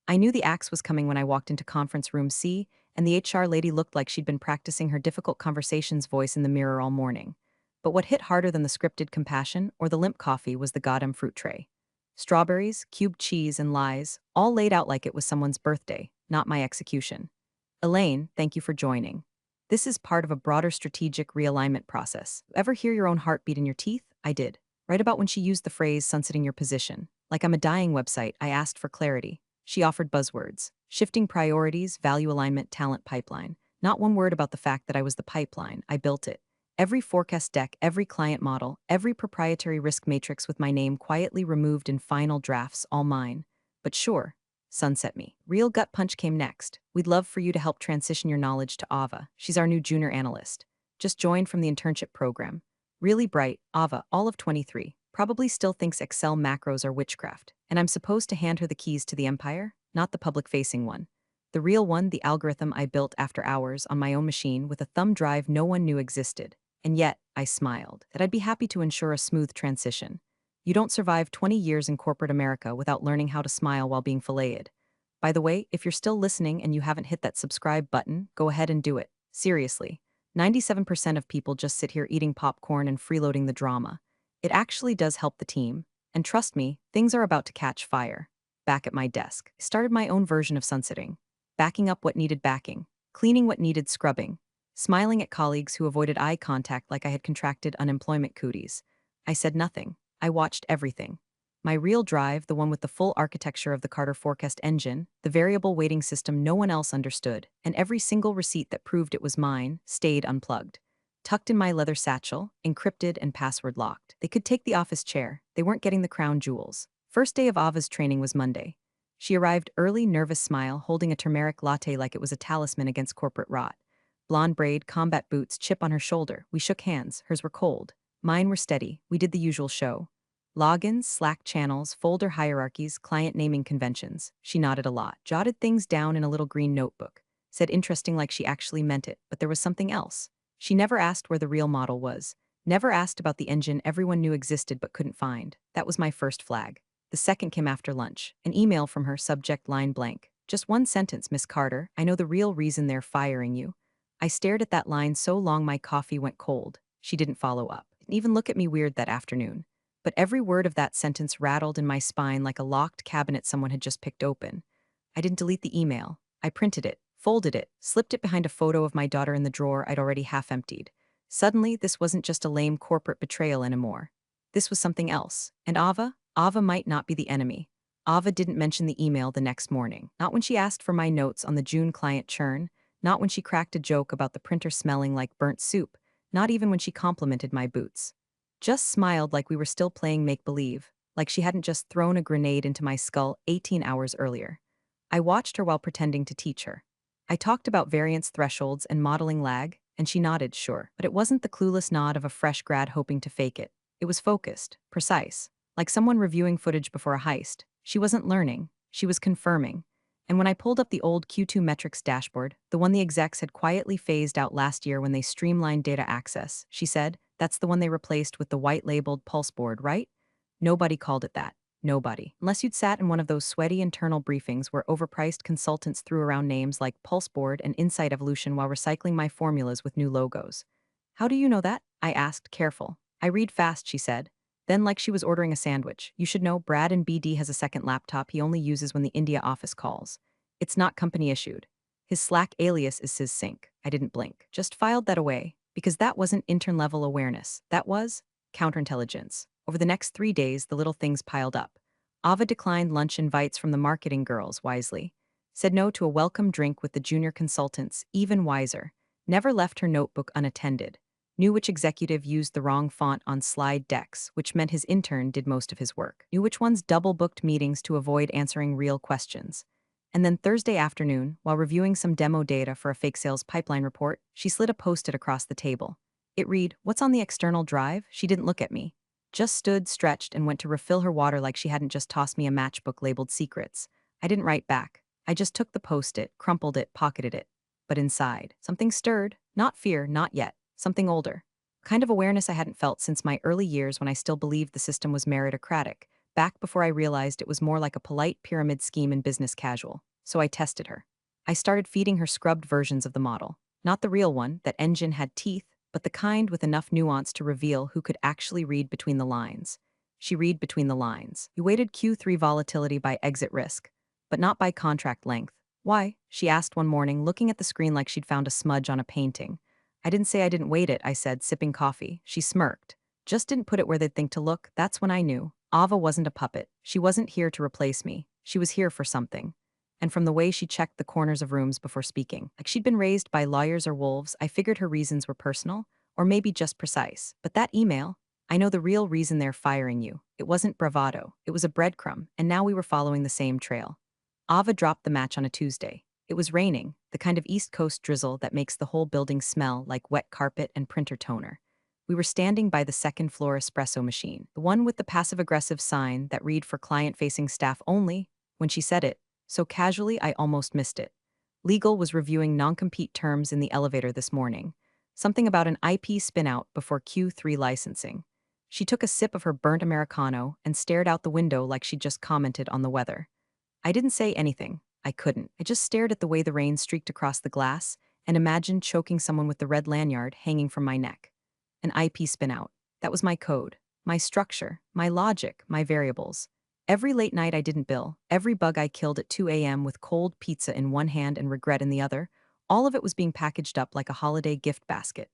I knew the axe was coming when I walked into conference room C, and the HR lady looked like she'd been practicing her difficult conversations voice in the mirror all morning. But what hit harder than the scripted compassion or the limp coffee was the goddamn fruit tray. Strawberries, cubed cheese, and lies, all laid out like it was someone's birthday, not my execution. Elaine, thank you for joining. This is part of a broader strategic realignment process. Ever hear your own heartbeat in your teeth? I did. Right about when she used the phrase sunsetting your position. Like I'm a dying website, I asked for clarity. She offered buzzwords: shifting priorities, value alignment, talent pipeline. Not one word about the fact that I was the pipeline. I built it. Every forecast deck, every client model, every proprietary risk matrix with my name quietly removed in final drafts, all mine. But sure, sunset me. Real gut punch came next. We'd love for you to help transition your knowledge to Ava. She's our new junior analyst. Just joined from the internship program. Really bright, Ava, all of 23. Probably still thinks Excel macros are witchcraft. And I'm supposed to hand her the keys to the empire, not the public-facing one. The real one, the algorithm I built after hours on my own machine with a thumb drive no one knew existed. And yet, I smiled, that I'd be happy to ensure a smooth transition. You don't survive 20 years in corporate America without learning how to smile while being filleted. By the way, if you're still listening and you haven't hit that subscribe button, go ahead and do it. Seriously. 97% of people just sit here eating popcorn and freeloading the drama. It actually does help the team. And trust me, things are about to catch fire. Back at my desk, I started my own version of sunsetting. Backing up what needed backing, cleaning what needed scrubbing, smiling at colleagues who avoided eye contact like I had contracted unemployment cooties. I said nothing. I watched everything. My real drive, the one with the full architecture of the Carter Forecast engine, the variable weighting system no one else understood, and every single receipt that proved it was mine, stayed unplugged. Tucked in my leather satchel, encrypted and password locked. They could take the office chair. They weren't getting the crown jewels. First day of Ava's training was Monday. She arrived early, nervous smile, holding a turmeric latte like it was a talisman against corporate rot. Blonde braid, combat boots, chip on her shoulder. We shook hands. Hers were cold. Mine were steady. We did the usual show. Logins, Slack channels, folder hierarchies, client naming conventions. She nodded a lot, jotted things down in a little green notebook. Said interesting like she actually meant it, but there was something else. She never asked where the real model was. Never asked about the engine everyone knew existed but couldn't find. That was my first flag. The second came after lunch. An email from her, subject line blank. Just one sentence, Miss Carter. I know the real reason they're firing you. I stared at that line so long my coffee went cold. She didn't follow up. Didn't even look at me weird that afternoon. But every word of that sentence rattled in my spine like a locked cabinet someone had just picked open. I didn't delete the email. I printed it, folded it, slipped it behind a photo of my daughter in the drawer I'd already half emptied. Suddenly, this wasn't just a lame corporate betrayal anymore. This was something else. And Ava might not be the enemy. Ava didn't mention the email the next morning. Not when she asked for my notes on the June client churn, not when she cracked a joke about the printer smelling like burnt soup, not even when she complimented my boots. Just smiled like we were still playing make-believe, like she hadn't just thrown a grenade into my skull 18 hours earlier. I watched her while pretending to teach her. I talked about variance thresholds and modeling lag, and she nodded, sure. But it wasn't the clueless nod of a fresh grad hoping to fake it. It was focused, precise, like someone reviewing footage before a heist. She wasn't learning, she was confirming. And when I pulled up the old Q2 metrics dashboard, the one the execs had quietly phased out last year when they streamlined data access, she said, that's the one they replaced with the white-labeled pulse board, right? Nobody called it that. Nobody. Unless you'd sat in one of those sweaty internal briefings where overpriced consultants threw around names like Pulse Board and Insight Evolution while recycling my formulas with new logos. How do you know that? I asked, careful. I read fast, she said. Then, like she was ordering a sandwich, you should know Brad in BD has a second laptop he only uses when the India office calls. It's not company issued. His Slack alias is his sync. I didn't blink. Just filed that away, because that wasn't intern-level awareness. That was counterintelligence. Over the next 3 days, the little things piled up. Ava declined lunch invites from the marketing girls wisely. Said no to a welcome drink with the junior consultants, even wiser. Never left her notebook unattended. Knew which executive used the wrong font on slide decks, which meant his intern did most of his work. Knew which ones double-booked meetings to avoid answering real questions. And then Thursday afternoon, while reviewing some demo data for a fake sales pipeline report, she slid a post-it across the table. It read, "What's on the external drive?" She didn't look at me. Just stood, stretched, and went to refill her water like she hadn't just tossed me a matchbook labeled secrets. I didn't write back. I just took the post-it, crumpled it, pocketed it. But inside, something stirred. Not fear, not yet. Something older. Kind of awareness I hadn't felt since my early years when I still believed the system was meritocratic, back before I realized it was more like a polite pyramid scheme in business casual. So I tested her. I started feeding her scrubbed versions of the model. Not the real one, that engine had teeth, but the kind with enough nuance to reveal who could actually read between the lines. She read between the lines. You weighted Q3 volatility by exit risk, but not by contract length. Why? She asked one morning, looking at the screen like she'd found a smudge on a painting. I didn't say I didn't weight it, I said, sipping coffee. She smirked. Just didn't put it where they'd think to look. That's when I knew. Ava wasn't a puppet. She wasn't here to replace me. She was here for something. And from the way she checked the corners of rooms before speaking, like she'd been raised by lawyers or wolves, I figured her reasons were personal, or maybe just precise. But that email, I know the real reason they're firing you. It wasn't bravado. It was a breadcrumb, and now we were following the same trail. Ava dropped the match on a Tuesday. It was raining, the kind of East Coast drizzle that makes the whole building smell like wet carpet and printer toner. We were standing by the second floor espresso machine, the one with the passive-aggressive sign that read for client-facing staff only. When she said it, so casually I almost missed it. Legal was reviewing non-compete terms in the elevator this morning. Something about an IP spin-out before Q3 licensing. She took a sip of her burnt Americano and stared out the window like she'd just commented on the weather. I didn't say anything. I couldn't. I just stared at the way the rain streaked across the glass and imagined choking someone with the red lanyard hanging from my neck. An IP spin-out. That was my code, my structure, my logic, my variables. Every late night I didn't bill, every bug I killed at 2 a.m. with cold pizza in one hand and regret in the other, all of it was being packaged up like a holiday gift basket.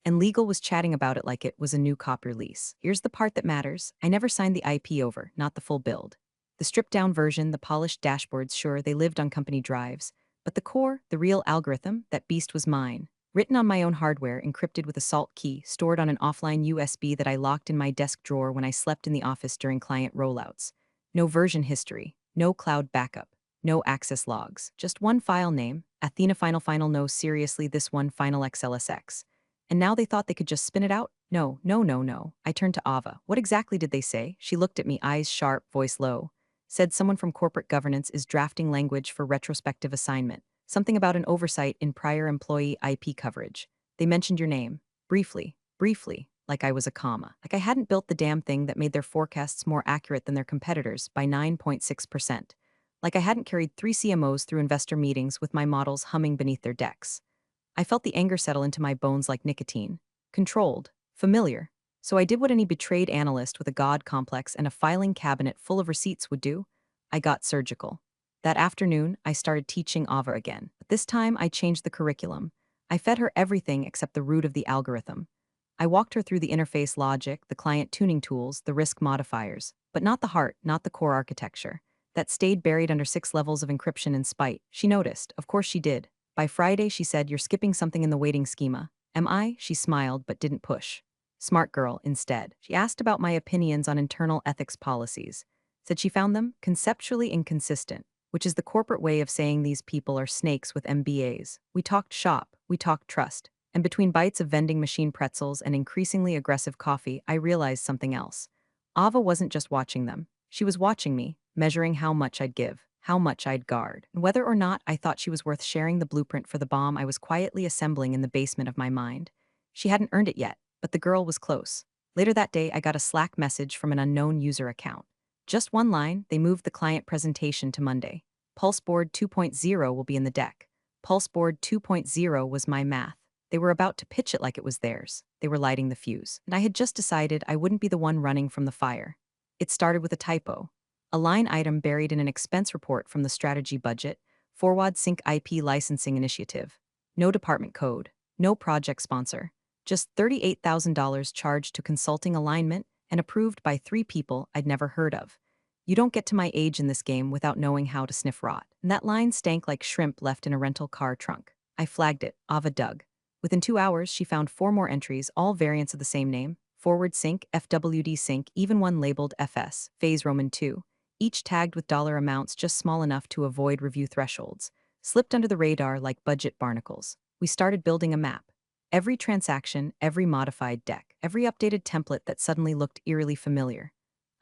And legal was chatting about it like it was a new copy release. Here's the part that matters. I never signed the IP over, not the full build. The stripped-down version, the polished dashboards, sure, they lived on company drives. But the core, the real algorithm, that beast was mine. Written on my own hardware, encrypted with a salt key, stored on an offline USB that I locked in my desk drawer when I slept in the office during client rollouts. No version history, no cloud backup, no access logs, just one file name, Athena Final no seriously this one Final XLSX. And now they thought they could just spin it out? No, no, no, no. I turned to Ava. What exactly did they say? She looked at me, eyes sharp, voice low. Said someone from corporate governance is drafting language for retrospective assignment. Something about an oversight in prior employee IP coverage. They mentioned your name. Briefly, like I was a comma. Like I hadn't built the damn thing that made their forecasts more accurate than their competitors by 9.6%. Like I hadn't carried 3 CMOs through investor meetings with my models humming beneath their decks. I felt the anger settle into my bones like nicotine. Controlled. Familiar. So I did what any betrayed analyst with a god complex and a filing cabinet full of receipts would do. I got surgical. That afternoon, I started teaching Ava again. But this time, I changed the curriculum. I fed her everything except the root of the algorithm. I walked her through the interface logic, the client tuning tools, the risk modifiers, but not the heart, not the core architecture. That stayed buried under 6 levels of encryption and spite. She noticed. Of course she did. By Friday, she said, "You're skipping something in the weighting schema." Am I? She smiled but didn't push. Smart girl, instead. She asked about my opinions on internal ethics policies. Said she found them conceptually inconsistent, which is the corporate way of saying these people are snakes with MBAs. We talked shop, we talked trust. And between bites of vending machine pretzels and increasingly aggressive coffee, I realized something else. Ava wasn't just watching them. She was watching me, measuring how much I'd give, how much I'd guard, and whether or not I thought she was worth sharing the blueprint for the bomb I was quietly assembling in the basement of my mind. She hadn't earned it yet, but the girl was close. Later that day, I got a Slack message from an unknown user account. Just one line, they moved the client presentation to Monday. Pulseboard 2.0 will be in the deck. Pulseboard 2.0 was my math. They were about to pitch it like it was theirs. They were lighting the fuse. And I had just decided I wouldn't be the one running from the fire. It started with a typo. A line item buried in an expense report from the strategy budget, Forward Sync IP licensing initiative. No department code. No project sponsor. Just $38,000 charged to consulting alignment and approved by 3 people I'd never heard of. You don't get to my age in this game without knowing how to sniff rot. And that line stank like shrimp left in a rental car trunk. I flagged it. Ava dug. Within 2 hours, she found 4 more entries, all variants of the same name. Forward Sync, FWD Sync, even one labeled FS, Phase Roman 2. Each tagged with dollar amounts just small enough to avoid review thresholds. Slipped under the radar like budget barnacles. We started building a map. Every transaction, every modified deck, every updated template that suddenly looked eerily familiar.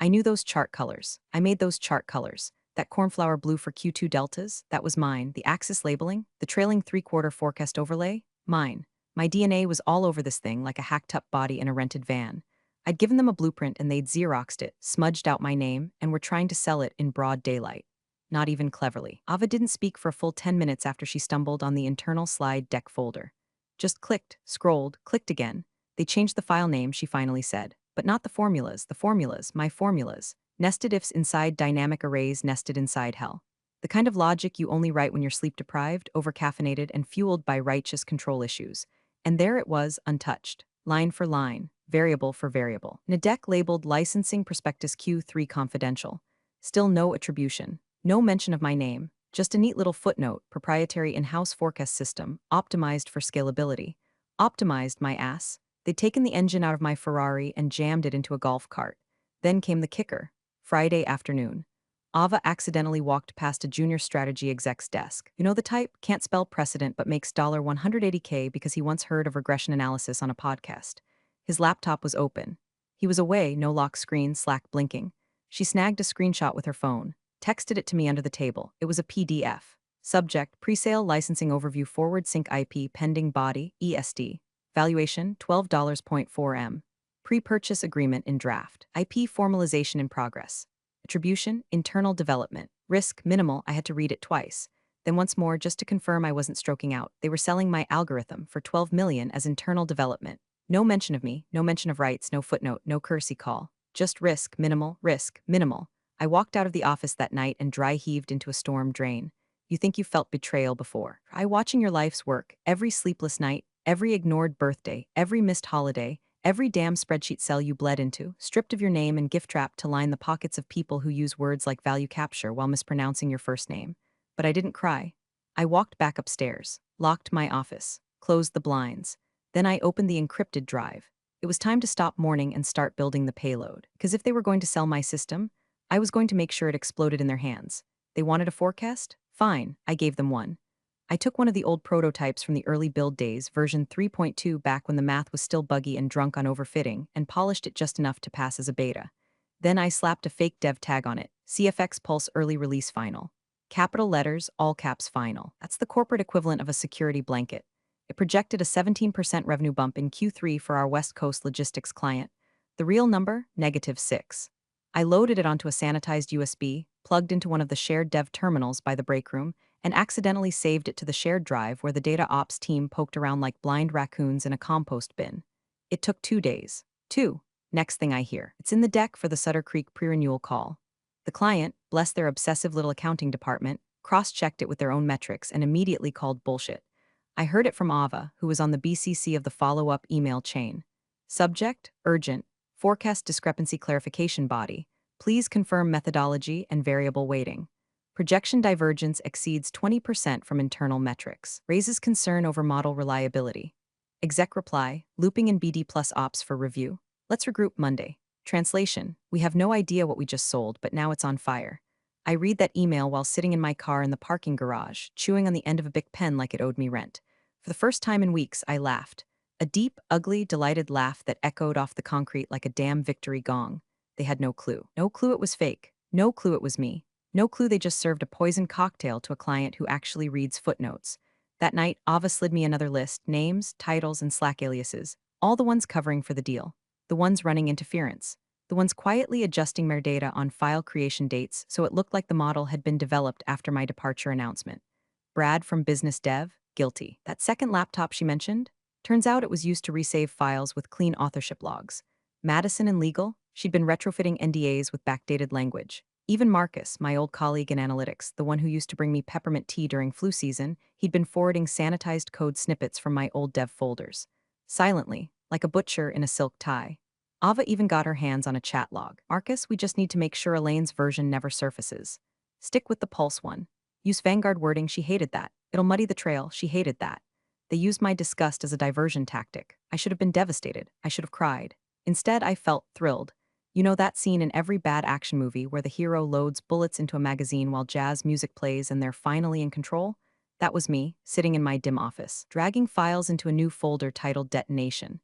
I knew those chart colors. I made those chart colors. That cornflower blue for Q2 deltas, that was mine. The axis labeling, the trailing 3/4 forecast overlay, mine. My DNA was all over this thing like a hacked-up body in a rented van. I'd given them a blueprint and they'd Xeroxed it, smudged out my name, and were trying to sell it in broad daylight. Not even cleverly. Ava didn't speak for a full 10 minutes after she stumbled on the internal slide deck folder. Just clicked, scrolled, clicked again. They changed the file name, she finally said. But not the formulas, my formulas. Nested ifs inside dynamic arrays nested inside hell. The kind of logic you only write when you're sleep-deprived, overcaffeinated, and fueled by righteous control issues. And there it was, untouched. Line for line, variable for variable. In a deck labeled Licensing Prospectus Q3 Confidential. Still no attribution. No mention of my name. Just a neat little footnote, proprietary in-house forecast system, optimized for scalability. Optimized, my ass. They'd taken the engine out of my Ferrari and jammed it into a golf cart. Then came the kicker. Friday afternoon. Ava accidentally walked past a junior strategy exec's desk. You know the type? Can't spell precedent but makes $180K because he once heard of regression analysis on a podcast. His laptop was open. He was away, no lock screen, Slack blinking. She snagged a screenshot with her phone, texted it to me under the table. It was a PDF. Subject, presale licensing overview forward sync IP pending body, ESD. Valuation, $12.4M. Pre-purchase agreement in draft. IP formalization in progress. Attribution, internal development. Risk, minimal, I had to read it twice. Then once more, just to confirm I wasn't stroking out. They were selling my algorithm for $12 million as internal development. No mention of me, no mention of rights, no footnote, no courtesy call. Just risk, minimal, risk, minimal. I walked out of the office that night and dry heaved into a storm drain. You think you felt betrayal before. I watching your life's work, every sleepless night, every ignored birthday, every missed holiday, every damn spreadsheet cell you bled into, stripped of your name and gift wrapped to line the pockets of people who use words like value capture while mispronouncing your first name. But I didn't cry. I walked back upstairs, locked my office, closed the blinds. Then I opened the encrypted drive. It was time to stop mourning and start building the payload. Because if they were going to sell my system, I was going to make sure it exploded in their hands. They wanted a forecast? Fine, I gave them one. I took one of the old prototypes from the early build days, version 3.2 back when the math was still buggy and drunk on overfitting, and polished it just enough to pass as a beta. Then I slapped a fake dev tag on it, CFX Pulse Early Release Final. Capital letters, all caps final. That's the corporate equivalent of a security blanket. It projected a 17% revenue bump in Q3 for our West Coast logistics client. The real number, -6. I loaded it onto a sanitized USB, plugged into one of the shared dev terminals by the break room, and accidentally saved it to the shared drive where the data ops team poked around like blind raccoons in a compost bin. It took 2 days. 2. Next thing I hear, it's in the deck for the Sutter Creek pre-renewal call. The client, bless their obsessive little accounting department, cross-checked it with their own metrics and immediately called bullshit. I heard it from Ava, who was on the BCC of the follow-up email chain. Subject, urgent, forecast discrepancy clarification body. Please confirm methodology and variable weighting. Projection divergence exceeds 20% from internal metrics. Raises concern over model reliability. Exec reply, looping in BD plus ops for review. Let's regroup Monday. Translation, we have no idea what we just sold, but now it's on fire. I read that email while sitting in my car in the parking garage, chewing on the end of a Bic pen like it owed me rent. For the first time in weeks, I laughed. A deep, ugly, delighted laugh that echoed off the concrete like a damn victory gong. They had no clue. No clue it was fake. No clue it was me. No clue they just served a poison cocktail to a client who actually reads footnotes. That night, Ava slid me another list, names, titles, and Slack aliases, all the ones covering for the deal. The ones running interference. The ones quietly adjusting their data on file creation dates so it looked like the model had been developed after my departure announcement. Brad from Business Dev, guilty. That second laptop she mentioned? Turns out it was used to resave files with clean authorship logs. Madison in legal? She'd been retrofitting NDAs with backdated language. Even Marcus, my old colleague in analytics, the one who used to bring me peppermint tea during flu season, he'd been forwarding sanitized code snippets from my old dev folders. Silently, like a butcher in a silk tie. Ava even got her hands on a chat log. Marcus, we just need to make sure Elaine's version never surfaces. Stick with the Pulse one. Use Vanguard wording, she hated that. It'll muddy the trail, she hated that. They used my disgust as a diversion tactic. I should have been devastated. I should have cried. Instead, I felt thrilled. You know that scene in every bad action movie where the hero loads bullets into a magazine while jazz music plays and they're finally in control? That was me, sitting in my dim office, dragging files into a new folder titled Detonation.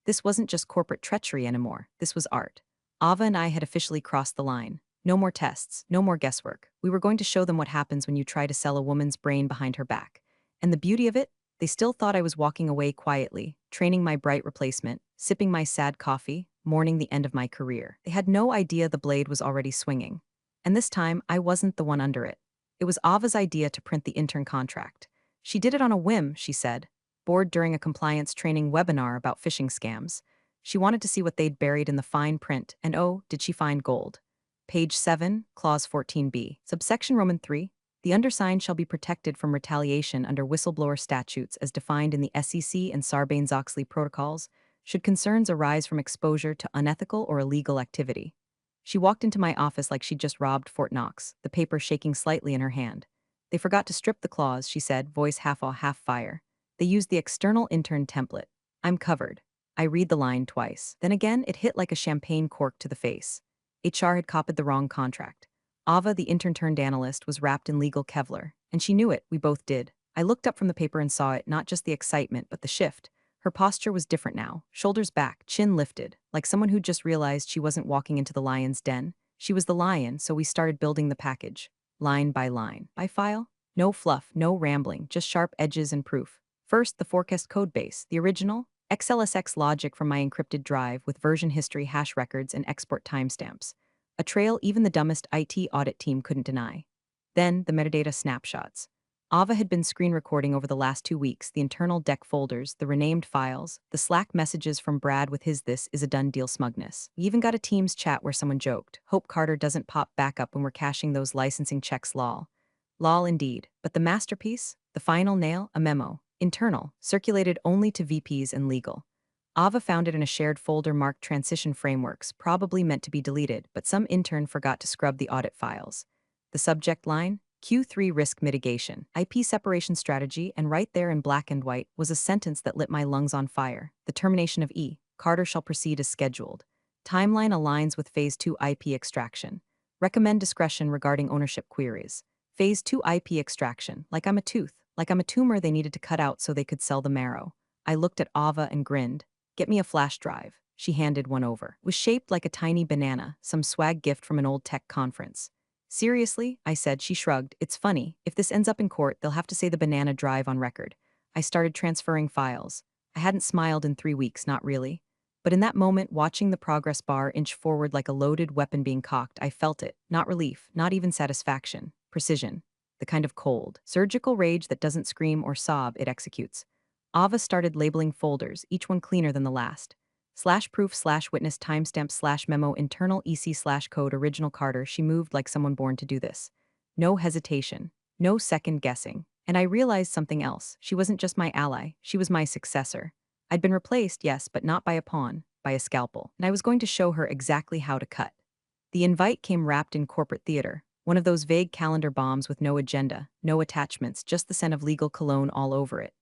This wasn't just corporate treachery anymore, this was art. Ava and I had officially crossed the line. No more tests, no more guesswork. We were going to show them what happens when you try to sell a woman's brain behind her back. And the beauty of it? They still thought I was walking away quietly, training my bright replacement, sipping my sad coffee, mourning the end of my career. They had no idea the blade was already swinging. And this time, I wasn't the one under it. It was Ava's idea to print the intern contract. She did it on a whim, she said, bored during a compliance training webinar about phishing scams. She wanted to see what they'd buried in the fine print, and oh, did she find gold. Page 7, Clause 14b, subsection Roman 3. The undersigned shall be protected from retaliation under whistleblower statutes as defined in the SEC and Sarbanes-Oxley protocols, should concerns arise from exposure to unethical or illegal activity. She walked into my office like she'd just robbed Fort Knox, the paper shaking slightly in her hand. They forgot to strip the clause, she said, voice half-awe, half-fire. They used the external intern template. I'm covered. I read the line twice. Then again, it hit like a champagne cork to the face. HR had copied the wrong contract. Ava, the intern-turned analyst, was wrapped in legal Kevlar, and she knew it, we both did. I looked up from the paper and saw it, not just the excitement, but the shift. Her posture was different now, shoulders back, chin lifted, like someone who just realized she wasn't walking into the lion's den. She was the lion, so we started building the package. Line by line. By file? No fluff, no rambling, just sharp edges and proof. First, the forecast code base, the original, XLSX logic from my encrypted drive with version history, hash records, and export timestamps. A trail even the dumbest IT audit team couldn't deny. Then, the metadata snapshots. Ava had been screen recording over the last 2 weeks the internal deck folders, the renamed files, the Slack messages from Brad with his "this is a done deal" smugness. We even got a Teams chat where someone joked, "Hope Carter doesn't pop back up when we're cashing those licensing checks, lol." Lol indeed. But the masterpiece? The final nail? A memo. Internal. Circulated only to VPs and legal. Ava found it in a shared folder marked Transition Frameworks, probably meant to be deleted, but some intern forgot to scrub the audit files. The subject line? Q3 Risk Mitigation, IP Separation Strategy, and right there in black and white was a sentence that lit my lungs on fire. The termination of E. Carter shall proceed as scheduled. Timeline aligns with Phase 2 IP extraction. Recommend discretion regarding ownership queries. Phase 2 IP extraction, like I'm a tooth, like I'm a tumor they needed to cut out so they could sell the marrow. I looked at Ava and grinned. Get me a flash drive. She handed one over. It was shaped like a tiny banana, some swag gift from an old tech conference. Seriously? I said. She shrugged. It's funny. If this ends up in court, they'll have to say the banana drive on record. I started transferring files. I hadn't smiled in 3 weeks, not really. But in that moment, watching the progress bar inch forward like a loaded weapon being cocked, I felt it. Not relief, not even satisfaction. Precision. The kind of cold, surgical rage that doesn't scream or sob, it executes. Ava started labeling folders, each one cleaner than the last. /proof/witness timestamp/memo internal EC/code original Carter. She moved like someone born to do this. No hesitation. No second guessing. And I realized something else. She wasn't just my ally. She was my successor. I'd been replaced, yes, but not by a pawn, by a scalpel. And I was going to show her exactly how to cut. The invite came wrapped in corporate theater. One of those vague calendar bombs with no agenda, no attachments, just the scent of legal cologne all over it.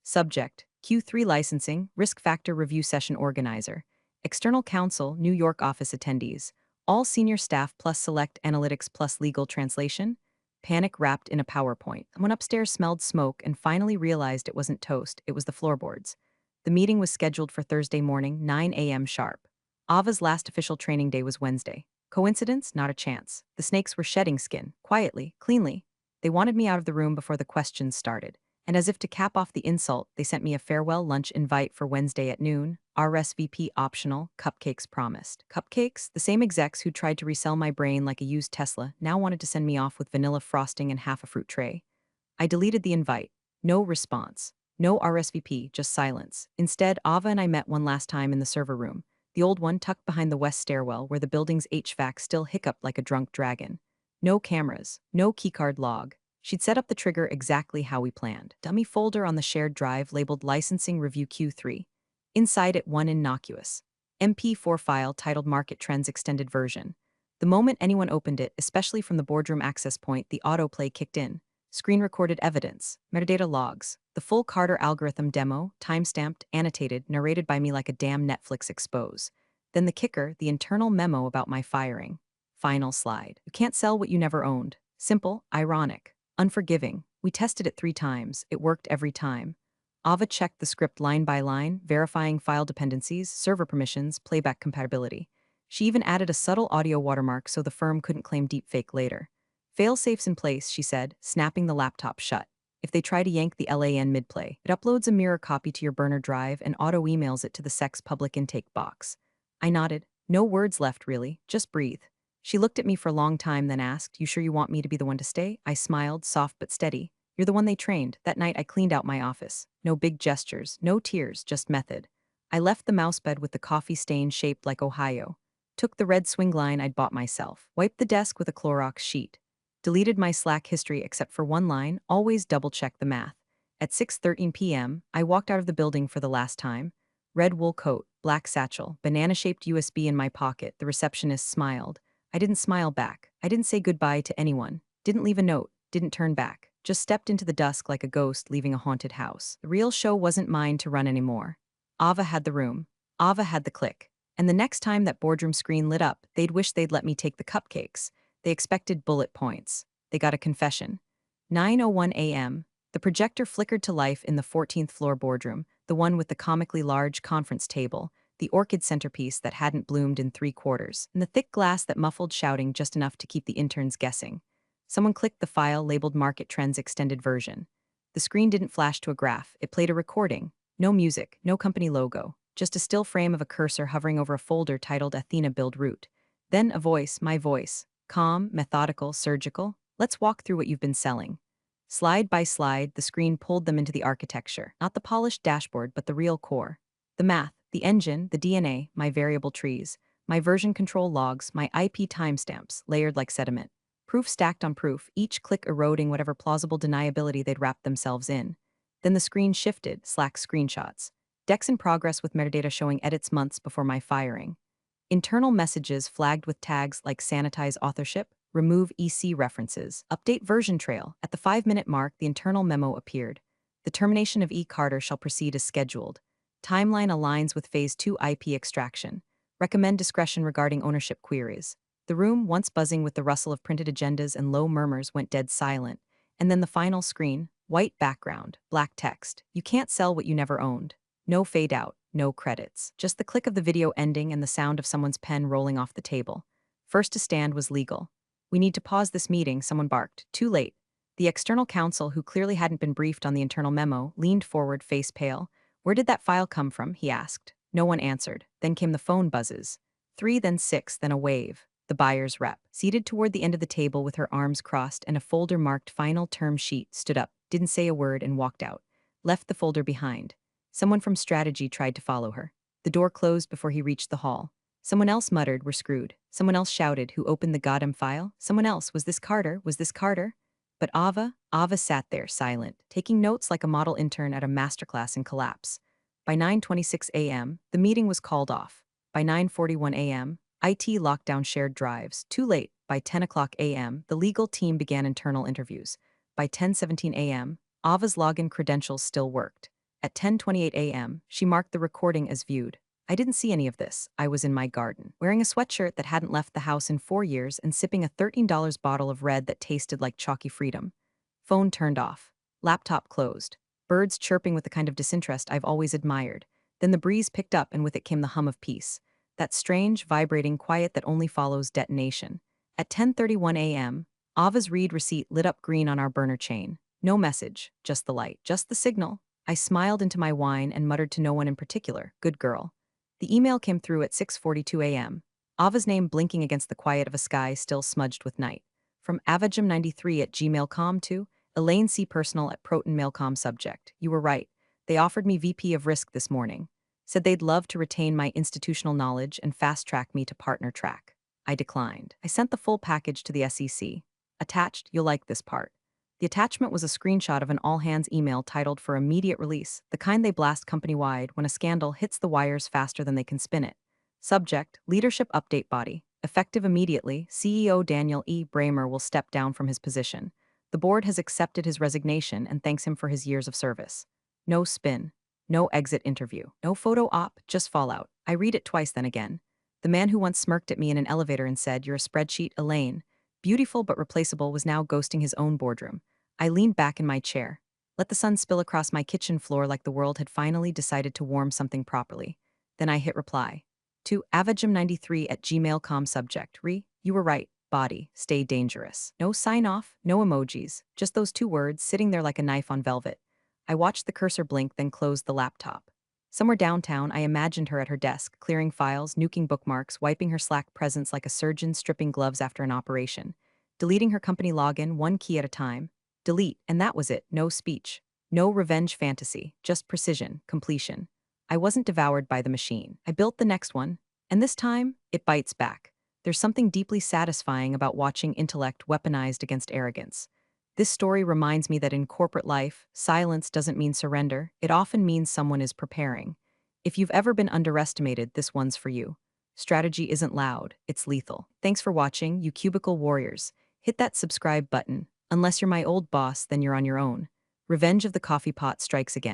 Subject: Q3 Licensing, Risk Factor Review Session Organizer. External Counsel, New York Office Attendees. All senior staff plus select analytics plus legal translation. Panic wrapped in a PowerPoint. I went upstairs, smelled smoke, and finally realized it wasn't toast, it was the floorboards. The meeting was scheduled for Thursday morning, 9 a.m. sharp. Ava's last official training day was Wednesday. Coincidence? Not a chance. The snakes were shedding skin, quietly, cleanly. They wanted me out of the room before the questions started. And as if to cap off the insult, they sent me a farewell lunch invite for Wednesday at noon. RSVP optional, cupcakes promised. Cupcakes? The same execs who tried to resell my brain like a used Tesla now wanted to send me off with vanilla frosting and half a fruit tray. I deleted the invite. No response. No RSVP, just silence. Instead, Ava and I met one last time in the server room, the old one tucked behind the west stairwell where the building's HVAC still hiccuped like a drunk dragon. No cameras, no keycard log. She'd set up the trigger exactly how we planned. Dummy folder on the shared drive labeled Licensing Review Q3. Inside it, one innocuous MP4 file titled Market Trends Extended Version. The moment anyone opened it, especially from the boardroom access point, the autoplay kicked in. Screen-recorded evidence, metadata logs, the full Carter algorithm demo, timestamped, annotated, narrated by me like a damn Netflix expose. Then the kicker, the internal memo about my firing. Final slide. You can't sell what you never owned. Simple, ironic, unforgiving. We tested it 3 times. It worked every time. Ava checked the script line by line, verifying file dependencies, server permissions, playback compatibility. She even added a subtle audio watermark so the firm couldn't claim deepfake later. Failsafe's in place, she said, snapping the laptop shut. If they try to yank the LAN mid-play, it uploads a mirror copy to your burner drive and auto-emails it to the SEC's public intake box. I nodded. No words left, really. Just breathe. She looked at me for a long time, then asked, "You sure you want me to be the one to stay?" I smiled, soft but steady. "You're the one they trained." That night I cleaned out my office. No big gestures, no tears, just method. I left the mouse bed with the coffee stain shaped like Ohio. Took the red swing line I'd bought myself. Wiped the desk with a Clorox sheet. Deleted my Slack history except for one line, always double-check the math. At 6:13 p.m., I walked out of the building for the last time. Red wool coat, black satchel, banana-shaped USB in my pocket. The receptionist smiled. I didn't smile back. I didn't say goodbye to anyone. Didn't leave a note. Didn't turn back. Just stepped into the dusk like a ghost leaving a haunted house. The real show wasn't mine to run anymore. Ava had the room. Ava had the click. And the next time that boardroom screen lit up, they'd wish they'd let me take the cupcakes. They expected bullet points. They got a confession. 9:01 a.m. The projector flickered to life in the 14th floor boardroom, the one with the comically large conference table, the orchid centerpiece that hadn't bloomed in 3/4, and the thick glass that muffled shouting just enough to keep the interns guessing. Someone clicked the file labeled Market Trends Extended Version. The screen didn't flash to a graph, it played a recording. No music, no company logo, just a still frame of a cursor hovering over a folder titled Athena Build Root. Then a voice, my voice, calm, methodical, surgical. "Let's walk through what you've been selling." Slide by slide, the screen pulled them into the architecture, not the polished dashboard, but the real core. The math, the engine, the DNA, my variable trees, my version control logs, my IP timestamps, layered like sediment. Proof stacked on proof, each click eroding whatever plausible deniability they'd wrapped themselves in. Then the screen shifted, Slack screenshots. Decks in progress with metadata showing edits months before my firing. Internal messages flagged with tags like sanitize authorship, remove EC references, update version trail. At the 5-minute mark, the internal memo appeared. The termination of E. Carter shall proceed as scheduled. Timeline aligns with Phase 2 IP extraction. Recommend discretion regarding ownership queries. The room, once buzzing with the rustle of printed agendas and low murmurs, went dead silent. And then the final screen, white background, black text. You can't sell what you never owned. No fade out, no credits. Just the click of the video ending and the sound of someone's pen rolling off the table. First to stand was legal. "We need to pause this meeting," someone barked. Too late. The external counsel, who clearly hadn't been briefed on the internal memo, leaned forward, face pale. "Where did that file come from?" he asked. No one answered. Then came the phone buzzes. 3, then 6, then a wave. The buyer's rep, seated toward the end of the table with her arms crossed and a folder marked final term sheet, stood up, didn't say a word, and walked out. Left the folder behind. Someone from strategy tried to follow her. The door closed before he reached the hall. Someone else muttered, "We're screwed." Someone else shouted, "Who opened the goddamn file?" Someone else, "Was this Carter? Was this Carter?" But Ava sat there, silent, taking notes like a model intern at a masterclass in collapse. By 9:26 a.m., the meeting was called off. By 9:41 a.m., IT locked down shared drives. Too late. By 10 o'clock a.m., the legal team began internal interviews. By 10:17 a.m., Ava's login credentials still worked. At 10:28 a.m., she marked the recording as viewed. I didn't see any of this. I was in my garden, wearing a sweatshirt that hadn't left the house in 4 years and sipping a $13 bottle of red that tasted like chalky freedom. Phone turned off. Laptop closed. Birds chirping with the kind of disinterest I've always admired. Then the breeze picked up and with it came the hum of peace. That strange, vibrating quiet that only follows detonation. At 10:31 a.m., Ava's read receipt lit up green on our burner chain. No message, just the light, just the signal. I smiled into my wine and muttered to no one in particular, "Good girl." The email came through at 6:42 a.m. Ava's name blinking against the quiet of a sky still smudged with night. From avajam93@gmail.com to Elaine C. Personal at ProtonMailCom subject. "You were right. They offered me VP of Risk this morning. Said they'd love to retain my institutional knowledge and fast-track me to partner track. I declined. I sent the full package to the SEC. Attached, you'll like this part." The attachment was a screenshot of an all-hands email titled for immediate release, the kind they blast company-wide when a scandal hits the wires faster than they can spin it. Subject, Leadership Update Body. Effective immediately, CEO Daniel E. Bramer will step down from his position. The board has accepted his resignation and thanks him for his years of service. No spin. No exit interview. No photo op, just fallout. I read it twice then again. The man who once smirked at me in an elevator and said, "You're a spreadsheet, Elaine," beautiful but replaceable, was now ghosting his own boardroom. I leaned back in my chair. Let the sun spill across my kitchen floor like the world had finally decided to warm something properly. Then I hit reply. To avajam93@gmail.com subject. You were right. Body. Stay dangerous. No sign-off, no emojis. Just those 2 words sitting there like a knife on velvet. I watched the cursor blink, then closed the laptop. Somewhere downtown, I imagined her at her desk, clearing files, nuking bookmarks, wiping her Slack presence like a surgeon stripping gloves after an operation. Deleting her company login, one key at a time. Delete, and that was it, no speech. No revenge fantasy, just precision, completion. I wasn't devoured by the machine. I built the next one, and this time, it bites back. There's something deeply satisfying about watching intellect weaponized against arrogance. This story reminds me that in corporate life, silence doesn't mean surrender, it often means someone is preparing. If you've ever been underestimated, this one's for you. Strategy isn't loud, it's lethal. Thanks for watching, you cubicle warriors. Hit that subscribe button. Unless you're my old boss, then you're on your own. Revenge of the coffee pot strikes again.